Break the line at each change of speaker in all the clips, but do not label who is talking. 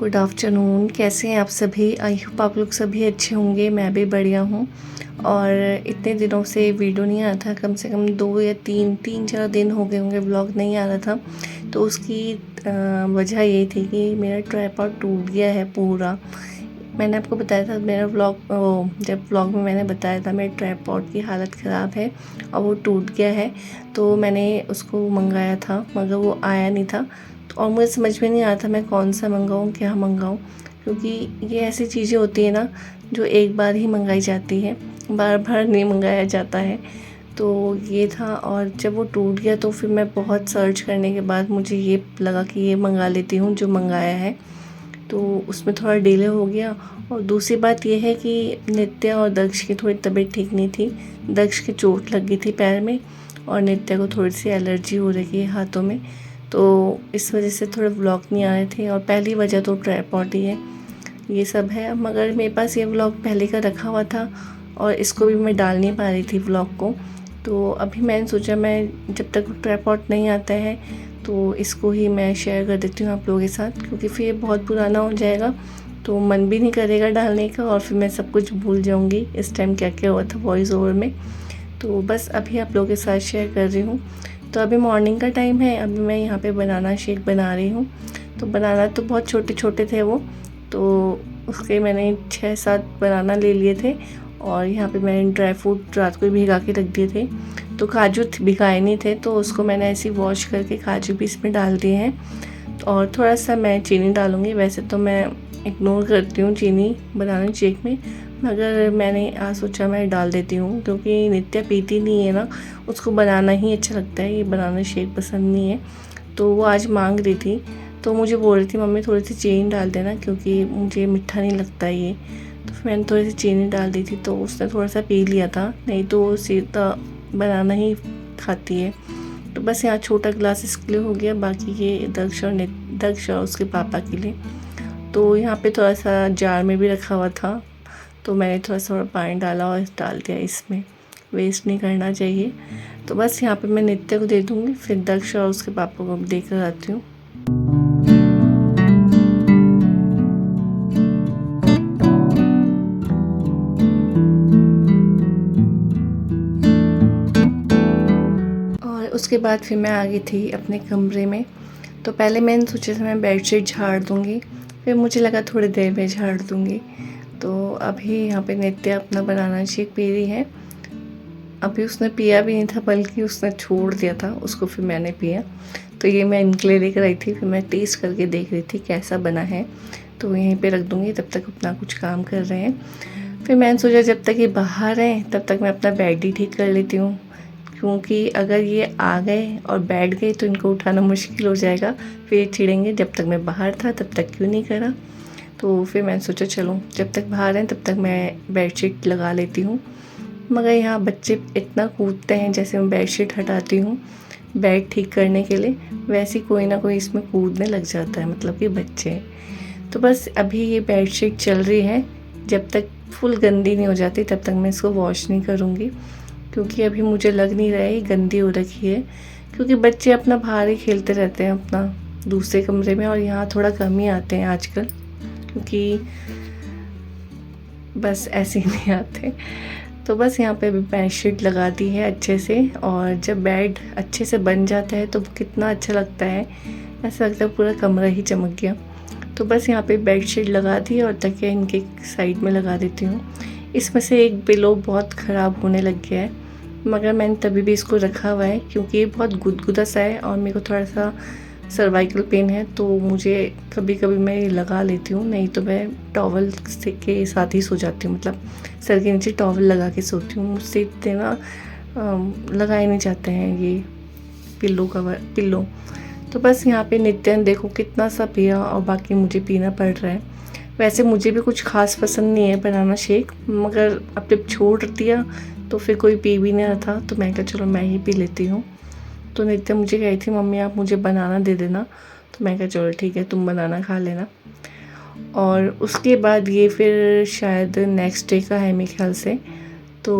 Good afternoon. कैसे हैं आप सभी? आई होप आप लोग सभी अच्छे होंगे। मैं भी बढ़िया हूँ। और इतने दिनों से वीडियो नहीं आया था, कम से कम 2 या 3-4 दिन हो गए होंगे व्लॉग नहीं आ रहा था। तो उसकी वजह ये थी कि मेरा ट्राइपॉड टूट गया है पूरा। मैंने आपको बताया था मेरा जब व्लॉग में मैंने बताया था मेरे ट्राइपॉड की हालत ख़राब है और वो टूट गया है। तो मैंने उसको मंगाया था मगर वो आया नहीं था। और मुझे समझ में नहीं आ रहा था मैं कौन सा मंगाऊँ, क्या मंगाऊँ, क्योंकि ये ऐसी चीज़ें होती है ना जो एक बार ही मंगाई जाती है, बार बार नहीं मंगाया जाता है। तो ये था, और जब वो टूट गया तो फिर मैं बहुत सर्च करने के बाद मुझे ये लगा कि ये मंगा लेती हूँ जो मंगाया है। तो उसमें थोड़ा डिले हो गया। और दूसरी बात यह है कि नित्या और दक्ष की थोड़ी तबीयत ठीक नहीं थी। दक्ष की चोट लग गई थी पैर में और नित्या को थोड़ी सी एलर्जी हो रही है हाथों में। तो इस वजह से थोड़े व्लॉग नहीं आ रहे थे, और पहली वजह तो ट्राइपॉड ही है। ये सब है, मगर मेरे पास ये व्लॉग पहले का रखा हुआ था और इसको भी मैं डाल नहीं पा रही थी व्लॉग को। तो अभी मैंने सोचा मैं जब तक ट्राइपॉड नहीं आता है तो इसको ही मैं शेयर कर देती हूँ आप लोगों के साथ, क्योंकि फिर ये बहुत पुराना हो जाएगा तो मन भी नहीं करेगा डालने का, और फिर मैं सब कुछ भूल जाऊँगी इस टाइम क्या क्या हुआ था वॉइस ओवर में। तो बस अभी आप लोगों के साथ शेयर कर रही हूँ। तो अभी मॉर्निंग का टाइम है, अभी मैं यहाँ पे बनाना शेक बना रही हूँ। तो बनाना तो बहुत छोटे छोटे थे वो, तो उसके मैंने 6-7 बनाना ले लिए थे। और यहाँ पे मैंने ड्राई फ्रूट रात को ही भिगा के रख दिए थे। तो काजू भिगाए नहीं थे तो उसको मैंने ऐसे ही वॉश करके काजू भी इसमें डाल दिए हैं। और थोड़ा सा मैं चीनी डालूँगी। वैसे तो मैं इग्नोर करती हूँ चीनी बनाना शेक में, मगर मैंने आज सोचा मैं डाल देती हूँ, क्योंकि नित्या पीती नहीं है ना, उसको बनाना ही अच्छा लगता है, ये बनाना शेक पसंद नहीं है। तो वो आज मांग रही थी, तो मुझे बोल रही थी मम्मी थोड़ी सी चीनी डाल देना क्योंकि मुझे मीठा नहीं लगता ये। तो फिर मैंने थोड़ी सी चीनी डाल दी थी तो उसने थोड़ा सा पी लिया था, नहीं तो वो सीधा बनाना ही खाती है। तो बस यहाँ छोटा ग्लास इसके लिए हो गया, बाकी ये दक्ष और उसके पापा के लिए। तो यहाँ पे थोड़ा सा जार में भी रखा हुआ था तो मैंने थोड़ा पानी डाला और डाल दिया इसमें, वेस्ट नहीं करना चाहिए। तो बस यहाँ पे मैं नित्य को दे दूँगी, फिर दक्ष और उसके पापा को देकर आती हूँ। और उसके बाद फिर मैं आ गई थी अपने कमरे में। तो पहले मैंने सोचा था मैं बेडशीट झाड़ दूँगी, फिर मुझे लगा थोड़ी देर में झाड़ दूँगी। तो अभी यहाँ पे नित्या अपना बनाना शेक पी रही है। अभी उसने पिया भी नहीं था, बल्कि उसने छोड़ दिया था, उसको फिर मैंने पिया। तो ये मैं इनके लिए लेकर आई थी, फिर मैं टेस्ट करके देख रही थी कैसा बना है। तो यहीं पे रख दूँगी, तब तक अपना कुछ काम कर रहे हैं। फिर मैंने सोचा जब तक ये बाहर हैं तब तक मैं अपना बेड ही ठीक कर लेती हूँ, क्योंकि अगर ये आ गए और बैठ गए तो इनको उठाना मुश्किल हो जाएगा, फिर ये चिढ़ेंगे जब तक मैं बाहर था तब तक क्यों नहीं करा। तो फिर मैंने सोचा चलो जब तक बाहर हैं तब तक मैं बेडशीट लगा लेती हूँ। मगर यहाँ बच्चे इतना कूदते हैं, जैसे मैं बेडशीट हटाती हूँ बेड ठीक करने के लिए, वैसे कोई ना कोई इसमें कूदने लग जाता है, मतलब कि बच्चे। तो बस अभी ये बेडशीट चल रही है, जब तक फुल गंदी नहीं हो जाती तब तक मैं इसको वॉश नहीं करूँगी, क्योंकि अभी मुझे लग नहीं रहा है गंदी हो रखी है, क्योंकि बच्चे अपना बाहर ही खेलते रहते हैं अपना दूसरे कमरे में, और यहाँ थोड़ा कम ही आते हैं आजकल, क्योंकि बस ऐसे ही नहीं आते। तो बस यहाँ पे बेडशीट लगा दी है अच्छे से, और जब बेड अच्छे से बन जाता है तो कितना अच्छा लगता है, ऐसा लगता है पूरा कमरा ही चमक गया। तो बस यहाँ पे बेडशीट लगा दी और तकिया इनके साइड में लगा देती हूँ। इसमें से एक पिलो बहुत ख़राब होने लग गया है, मगर मैंने तभी भी इसको रखा हुआ है क्योंकि ये बहुत गुदगुदा सा है और मेरे को थोड़ा सा सर्वाइकल पेन है, तो मुझे कभी कभी मैं ये लगा लेती हूँ, नहीं तो मैं टॉवल के साथ ही सो जाती हूँ, मतलब सर के नीचे टॉवल लगा के सोती हूँ। मुझसे इतने ना लगाए नहीं जाते हैं ये पिल्लो। तो बस यहाँ पे नित्य देखो कितना सा पिया और बाकी मुझे पीना पड़ रहा है। वैसे मुझे भी कुछ खास पसंद नहीं है बनाना शेक, मगर अब जब छोड़ दिया तो फिर कोई पी भी नहीं रहा था, तो मैं कहा चलो मैं ही पी लेती हूँ। तो नित्य मुझे कही थी मम्मी आप मुझे बनाना दे देना, तो मैं कहा चलो ठीक है तुम बनाना खा लेना। और उसके बाद ये फिर शायद नेक्स्ट डे का है मेरे ख्याल से। तो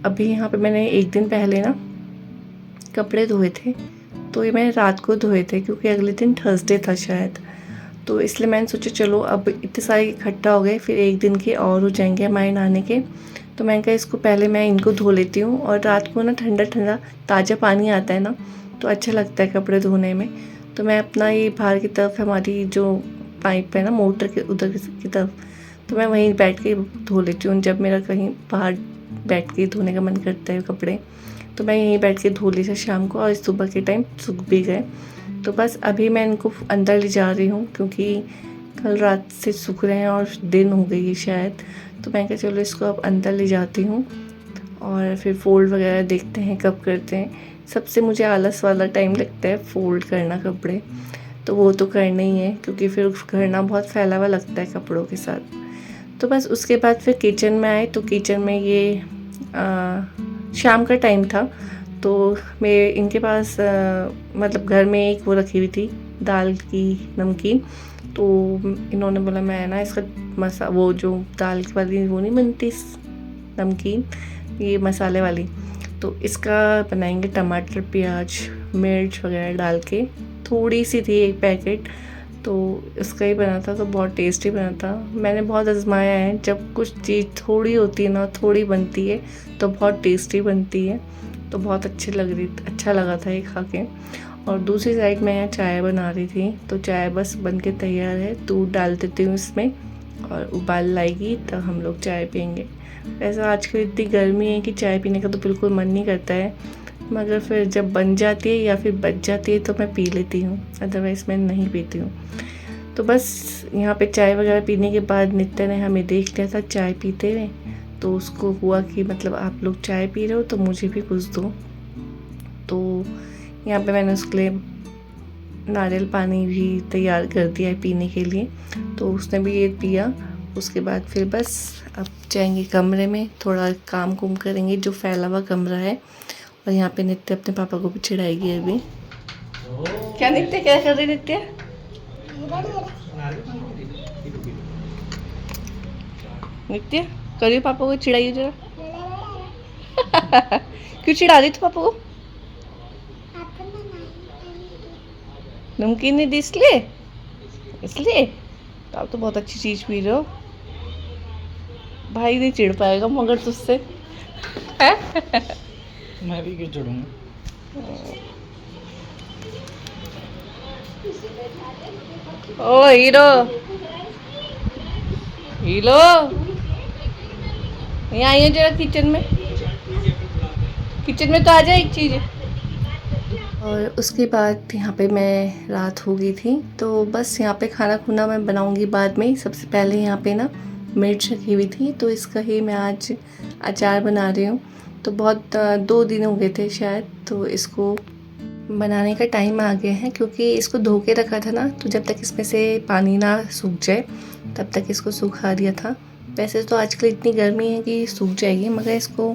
अभी यहाँ पे मैंने एक दिन पहले ना कपड़े धोए थे, तो ये मैंने रात को धोए थे क्योंकि अगले दिन थर्सडे था शायद। तो इसलिए मैंने सोचा चलो अब इतने सारे इकट्ठा हो गए, फिर एक दिन के और हो जाएंगे हमारे नहाने के। तो मैंने कहा इसको पहले मैं इनको धो लेती हूँ। और रात को ना ठंडा ठंडा ताज़ा पानी आता है ना, तो अच्छा लगता है कपड़े धोने में। तो मैं अपना ये बाहर की तरफ हमारी जो पाइप है ना मोटर के उधर की तरफ, तो मैं वहीं बैठ के धो लेती हूँ। जब मेरा कहीं बाहर बैठ के धोने का मन करता है कपड़े, तो मैं यहीं बैठ के धो ली थी शाम को, और सुबह के टाइम सूख भी गए। तो बस अभी मैं इनको अंदर ले जा रही हूँ, क्योंकि कल रात से सूख रहे हैं और दिन हो गई है शायद। तो मैं कहा चलो इसको अब अंदर ले जाती हूँ, और फिर फोल्ड वगैरह देखते हैं कब करते हैं। सबसे मुझे आलस वाला टाइम लगता है फोल्ड करना कपड़े, तो वो तो करना ही है, क्योंकि फिर करना बहुत फैला हुआ लगता है कपड़ों के साथ। तो बस उसके बाद फिर किचन में आए, तो किचन में ये शाम का टाइम था। तो मैं इनके पास मतलब घर में एक वो रखी हुई थी दाल की नमकीन। तो इन्होंने बोला मैं ना इसका वो जो दाल वाली वो नहीं बनती नमकीन, ये मसाले वाली, तो इसका बनाएंगे टमाटर प्याज मिर्च वगैरह डाल के। थोड़ी सी थी एक पैकेट, तो इसका ही बना था, तो बहुत टेस्टी बना था। मैंने बहुत आजमाया है, जब कुछ चीज़ थोड़ी होती है ना, थोड़ी बनती है तो बहुत टेस्टी बनती है। तो बहुत अच्छा लगा था ये खा के। और दूसरी साइड मैं यहाँ चाय बना रही थी, तो चाय बस बन के तैयार है। दूध डाल देती हूँ इसमें, और उबाल लाएगी तब हम लोग चाय पियेंगे। वैसे आजकल इतनी गर्मी है कि चाय पीने का तो बिल्कुल मन नहीं करता है, मगर फिर जब बन जाती है या फिर बच जाती है तो मैं पी लेती हूँ, अदरवाइज़ मैं नहीं पीती हूँ। तो बस यहाँ पे चाय वगैरह पीने के बाद नित्या ने हमें देख लिया था चाय पीते हुए, तो उसको हुआ कि मतलब आप लोग चाय पी रहे हो तो मुझे भी कुछ दो। तो यहाँ पे मैंने उसके लिए नारियल पानी भी तैयार कर दिया है पीने के लिए, तो उसने भी ये पिया। उसके बाद फिर बस अब जाएंगे कमरे में, थोड़ा काम कुम करेंगे, जो फैला हुआ कमरा है। और यहाँ पे नित्य अपने पापा को भी चिढ़ाएगी अभी। क्या नित्य, क्या कर रही नित्य? नित्य करियो पापा को चिढ़ाइए जरा। क्यों चिढ़ा रही थी पापा को? नमकीन नहीं दी इसलिए तो आप तो बहुत अच्छी चीज़ पी रहे हो। भाई नहीं चिढ़ पाएगा मगर तुझसे।
मैं भी क्यों चिढ़ूंगा?
ओ हीरो हीरो, यहाँ आइए जरा किचन में तो आ जाए एक चीज़। और उसके बाद यहाँ पे मैं रात हो गई थी, तो बस यहाँ पे खाना खुना मैं बनाऊँगी बाद में। सबसे पहले यहाँ पे ना मिर्च रखी हुई थी, तो इसका ही मैं आज अचार बना रही हूँ। तो बहुत 2 दिन हो गए थे शायद, तो इसको बनाने का टाइम आ गया है, क्योंकि इसको धो के रखा था ना, तो जब तक इसमें से पानी ना सूख जाए तब तक इसको सुखा दिया था। वैसे तो आजकल इतनी गर्मी है कि सूख जाएगी, मगर इसको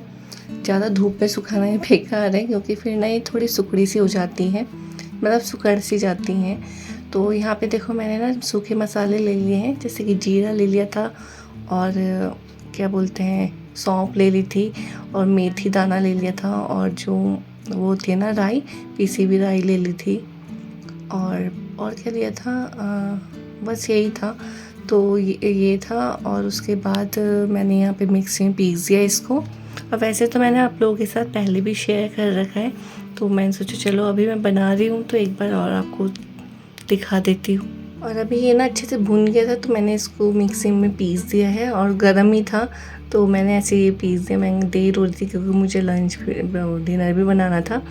ज़्यादा धूप में सुखाना ही बेकार है, क्योंकि फिर ना ये थोड़ी सुकड़ी सी हो जाती हैं, मतलब सुकड़ सी जाती हैं। तो यहाँ पे देखो मैंने ना सूखे मसाले ले लिए हैं, जैसे कि जीरा ले लिया था, और क्या बोलते हैं सौंफ ले ली थी, और मेथी दाना ले लिया था, और जो वो थे ना राई, पीसी हुई राई ले ली थी, और क्या लिया था, बस यही था। तो ये था, और उसके बाद मैंने यहाँ पे मिक्सी में पीस दिया इसको। और वैसे तो मैंने आप लोगों के साथ पहले भी शेयर कर रखा है, तो मैंने सोचा चलो अभी मैं बना रही हूँ तो एक बार और आपको दिखा देती हूँ। और अभी ये ना अच्छे से भून गया था, तो मैंने इसको मिक्सी में पीस दिया है, और गर्म ही था तो मैंने ऐसे ही पीस दिया। मैंने देर हो रही थी क्योंकि मुझे लंच डिनर भी बनाना था,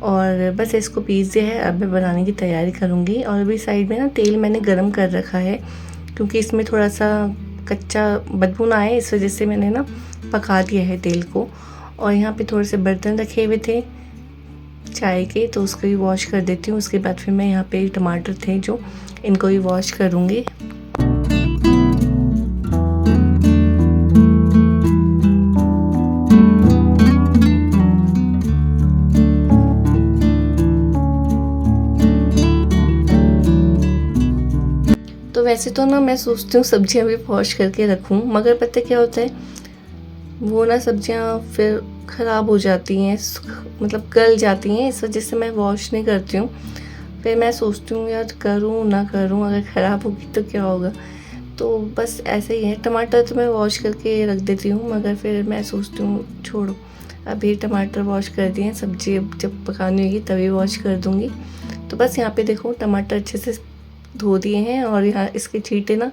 और बस इसको पीस दिया है। अब मैं बनाने की तैयारी करूँगी। और अभी साइड में ना तेल मैंने गर्म कर रखा है, क्योंकि इसमें थोड़ा सा कच्चा बदबू ना आए, इस वजह से मैंने ना पका दिया है तेल को। और यहाँ पे थोड़े से बर्तन रखे हुए थे चाय के, तो उसको भी वॉश कर देती हूँ। उसके बाद फिर मैं यहाँ पे टमाटर थे जो, इनको भी वॉश करूँगी। तो वैसे तो ना मैं सोचती हूँ सब्जियाँ भी वॉश करके रखूँ, मगर पता क्या होता है, वो ना सब्जियाँ फिर ख़राब हो जाती हैं, मतलब गल जाती हैं, इस वजह से मैं वॉश नहीं करती हूँ। फिर मैं सोचती हूँ यार करूँ ना करूँ, अगर ख़राब होगी तो क्या होगा। तो बस ऐसे ही है। टमाटर तो मैं वॉश करके रख देती हूँ, मगर फिर मैं सोचती हूँ छोड़ो, अभी टमाटर वॉश कर दिए हैं, सब्ज़ी अब जब पकानी होगी तभी वॉश कर दूँगी। तो बस यहाँ पे देखो टमाटर अच्छे से धो दिए हैं और यहाँ इसके छींटे ना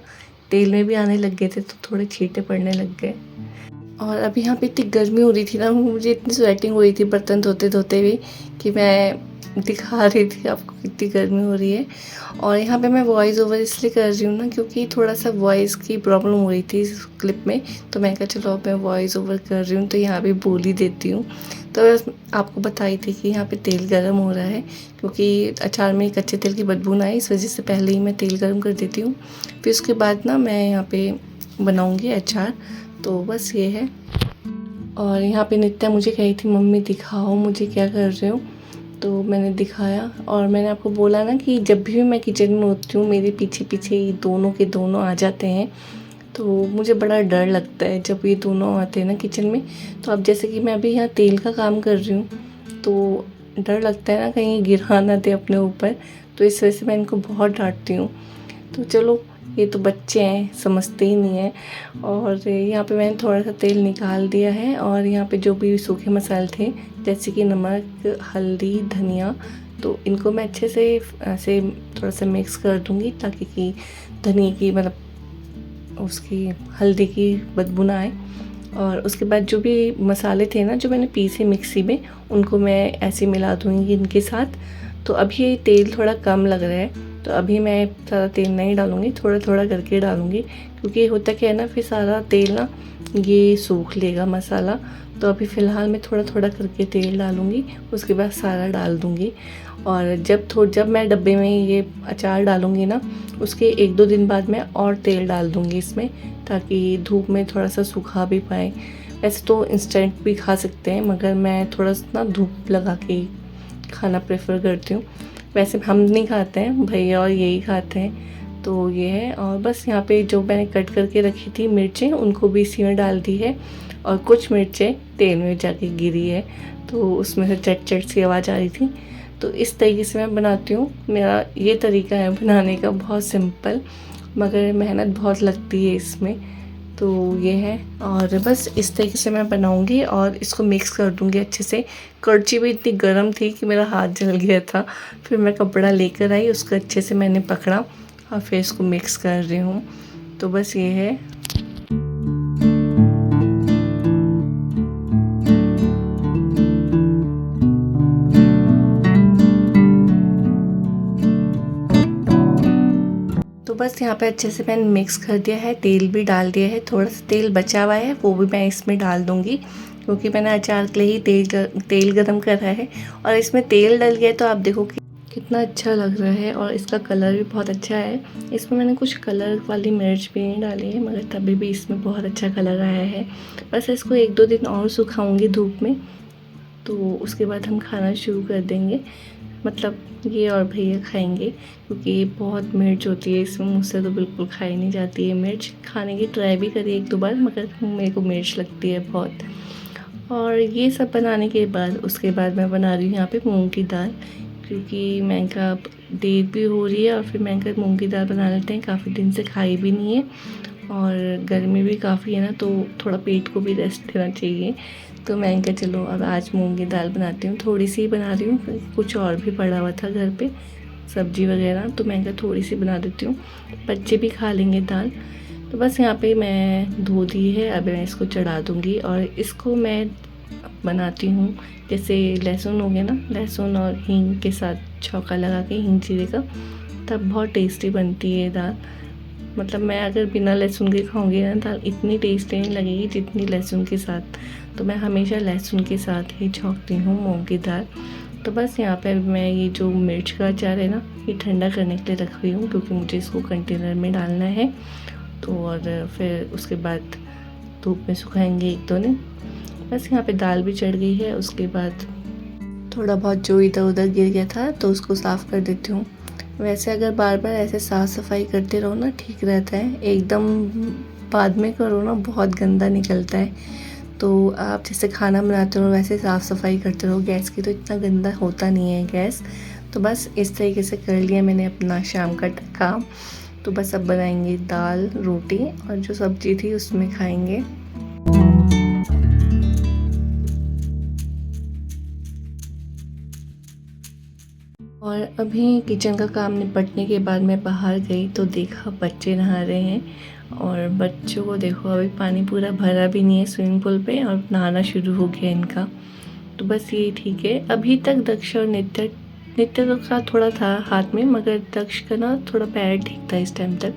तेल में भी आने लग गए थे, तो थोड़े छींटे पड़ने लग गए। और अभी यहाँ पे इतनी गर्मी हो रही थी ना, मुझे इतनी स्वेटिंग हो रही थी बर्तन धोते धोते भी, कि मैं दिखा रही थी आपको कितनी गर्मी हो रही है। और यहाँ पे मैं वॉइस ओवर इसलिए कर रही हूँ ना, क्योंकि थोड़ा सा वॉइस की प्रॉब्लम हो रही थी इस क्लिप में, तो मैं कहा चलो अब मैं वॉइस ओवर कर रही हूँ तो यहाँ पे बोल ही देती हूँ। तो बस आपको बताई थी कि यहाँ पे तेल गर्म हो रहा है, क्योंकि अचार में कच्चे तेल की बदबू ना आए, इस वजह से पहले ही मैं तेल गर्म कर देती हूँ। फिर उसके बाद ना मैं यहाँ पे बनाऊँगी अचार। तो बस ये है। और यहाँ पे नित्या मुझे कही थी मम्मी दिखाओ मुझे क्या कर रहे हो, तो मैंने दिखाया। और मैंने आपको बोला ना कि जब भी मैं किचन में होती हूँ मेरे पीछे पीछे ये दोनों के दोनों आ जाते हैं, तो मुझे बड़ा डर लगता है जब ये दोनों आते हैं ना किचन में। तो अब जैसे कि मैं अभी यहाँ तेल का काम कर रही हूँ, तो डर लगता है ना कहीं गिरा ना दे अपने ऊपर, तो इस वजह से मैं इनको बहुत डांटती हूँ। तो चलो, ये तो बच्चे हैं, समझते ही नहीं हैं। और यहाँ पे मैंने थोड़ा सा तेल निकाल दिया है, और यहाँ पे जो भी सूखे मसाले थे जैसे कि नमक, हल्दी, धनिया, तो इनको मैं अच्छे से ऐसे थोड़ा सा मिक्स कर दूँगी, ताकि कि धनिया की मतलब उसकी हल्दी की बदबू ना आए। और उसके बाद जो भी मसाले थे ना जो मैंने पीसे मिक्सी में, उनको मैं ऐसे मिला दूँगी इनके साथ। तो अभी ये तेल थोड़ा कम लग रहा है, तो अभी मैं सारा तेल नहीं डालूँगी, थोड़ा थोड़ा करके डालूँगी, क्योंकि होता क्या है ना, फिर सारा तेल ना ये सूख लेगा मसाला। तो अभी फ़िलहाल मैं थोड़ा थोड़ा करके तेल डालूँगी, उसके बाद सारा डाल दूँगी। और जब मैं डब्बे में ये अचार डालूँगी ना, उसके 1-2 दिन बाद मैं और तेल डाल दूँगी इसमें, ताकि धूप में थोड़ा सा सूखा भी पाए। वैसे तो इंस्टेंट भी खा सकते हैं, मगर मैं थोड़ा सा ना धूप लगा के खाना प्रेफर करती हूँ। वैसे हम नहीं खाते हैं, भैया और यही खाते हैं। तो ये है। और बस यहाँ पे जो मैंने कट करके रखी थी मिर्चें, उनको भी इसी में डाल दी है, और कुछ मिर्चें तेल में जाके गिरी है, तो उसमें से चट चट सी आवाज़ आ रही थी। तो इस तरीके से मैं बनाती हूँ। मेरा ये तरीका है बनाने का, बहुत सिंपल, मगर मेहनत बहुत लगती है इसमें। तो ये है। और बस इस तरीके से मैं बनाऊँगी और इसको मिक्स कर दूँगी अच्छे से। कड़छी भी इतनी गर्म थी कि मेरा हाथ जल गया था। फिर मैं कपड़ा लेकर आई, उसको अच्छे से मैंने पकड़ा और फिर इसको मिक्स कर रही हूँ। तो बस ये है। तो बस यहाँ पे अच्छे से मैंने मिक्स कर दिया है, तेल भी डाल दिया है, थोड़ा सा तेल बचा हुआ है वो भी मैं इसमें डाल दूँगी, क्योंकि मैंने अचार के लिए ही तेल गरम करा है। और इसमें तेल डल गया तो आप देखो कि कितना अच्छा लग रहा है, और इसका कलर भी बहुत अच्छा है। इसमें मैंने कुछ कलर वाली मिर्च भी नहीं डाली है, मगर तभी भी इसमें बहुत अच्छा कलर आया है। बस इसको 1-2 दिन और सुखाऊँगी धूप में, तो उसके बाद हम खाना शुरू कर देंगे। मतलब ये और भैया खाएंगे, क्योंकि ये बहुत मिर्च होती है इसमें, मुझसे तो बिल्कुल खाई नहीं जाती है मिर्च। खाने की ट्राई भी करी 1-2 बार, मगर मेरे को मिर्च लगती है बहुत। और ये सब बनाने के बाद उसके बाद मैं बना रही हूँ यहाँ पे मूंग की दाल, क्योंकि मैं का देर भी हो रही है, और फिर मैं का मूंग की दाल बना लेते हैं, काफ़ी दिन से खाई भी नहीं है, और गर्मी भी काफ़ी है ना, तो थोड़ा पेट को भी रेस्ट देना चाहिए। तो मैंने कहा चलो अब आज मूंग की दाल बनाती हूँ, थोड़ी सी बना रही हूँ, कुछ और भी पड़ा हुआ था घर पे सब्जी वगैरह, तो मैंने कहा थोड़ी सी बना देती हूँ, बच्चे भी खा लेंगे दाल। तो बस यहाँ पे मैं धो दी है, अब मैं इसको चढ़ा दूँगी। और इसको मैं बनाती हूँ जैसे लहसुन हो गया ना, लहसुन और हींग के साथ छौंका लगा के हींग जीरे का, तब बहुत टेस्टी बनती है दाल। मतलब मैं अगर बिना लहसुन के खाऊंगी ना दाल, इतनी टेस्टी नहीं लगेगी जितनी लहसुन के साथ। तो मैं हमेशा लहसुन के साथ ही छौंकती हूँ मूंग की दाल। तो बस यहाँ पे मैं ये जो मिर्च का अचार है ना, ये ठंडा करने के लिए रख रही हूँ, क्योंकि मुझे इसको कंटेनर में डालना है। तो और फिर उसके बाद धूप में सुखाएंगे 1-2 दिन। बस यहाँ पे दाल भी चढ़ गई है। उसके बाद थोड़ा बहुत जो इधर उधर गिर गया था तो उसको साफ़ कर देती हूँ। वैसे अगर बार बार ऐसे साफ़ सफाई करते रहो ना ठीक रहता है, एकदम बाद में करो ना बहुत गंदा निकलता है। तो आप जैसे खाना बनाते रहो वैसे साफ़ सफाई करते रहो गैस की, तो इतना गंदा होता नहीं है गैस। तो बस इस तरीके से कर लिया मैंने अपना शाम का काम। तो बस अब बनाएंगे दाल रोटी और जो सब्जी थी उसमें खाएंगे। और अभी किचन का काम निपटने के बाद मैं बाहर गई तो देखा बच्चे नहा रहे हैं। और बच्चों को देखो अभी पानी पूरा भरा भी नहीं है स्विमिंग पूल पे और नहाना शुरू हो गया इनका। तो बस ये ठीक है। अभी तक दक्ष और नित्य तो का थोड़ा था हाथ में, मगर दक्ष का ना थोड़ा पैर ठीक था इस टाइम तक।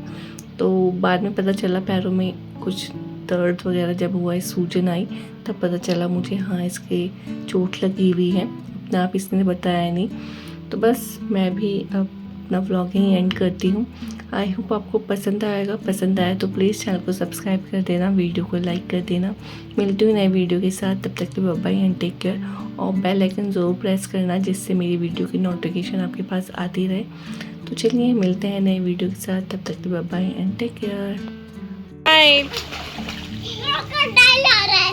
तो बाद में पता चला पैरों में कुछ दर्द वगैरह जब हुआ, सूजन आई, तब पता चला मुझे हाँ इसके चोट लगी हुई है। अपने आप इसने बताया नहीं। तो बस मैं भी अब अपना व्लॉग यहीं एंड करती हूँ। आई होप आपको पसंद आएगा। पसंद आया तो प्लीज़ चैनल को सब्सक्राइब कर देना, वीडियो को लाइक कर देना। मिलती हूँ नए वीडियो के साथ, तब तक के लिए bye bye and take care. और बेल आइकन ज़रूर प्रेस करना जिससे मेरी वीडियो की नोटिफिकेशन आपके पास आती रहे। तो चलिए मिलते हैं नए वीडियो के साथ, तब तक के लिए bye bye and take care. Bye.
Crocodile आ रहा है।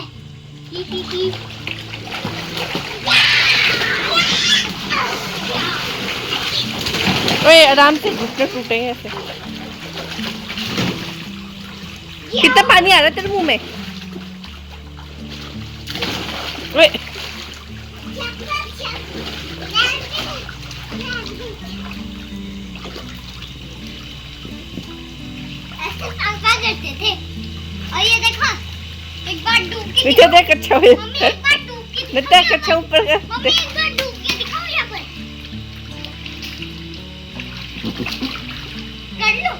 ओए आराम से, घुटने टूटेंगे ऐसे। कितना पानी आ रहा है तेरे मुंह में? ओए
ऐसे पंखा करते थे। और ये देखो एक बार डूब के
नीचे देख, अच्छा
मम्मी एक बार डूब के
देख, अच्छा ऊपर कर।
मम्मी एक बार डूब के दिखाओ यहाँ पर। कर लो।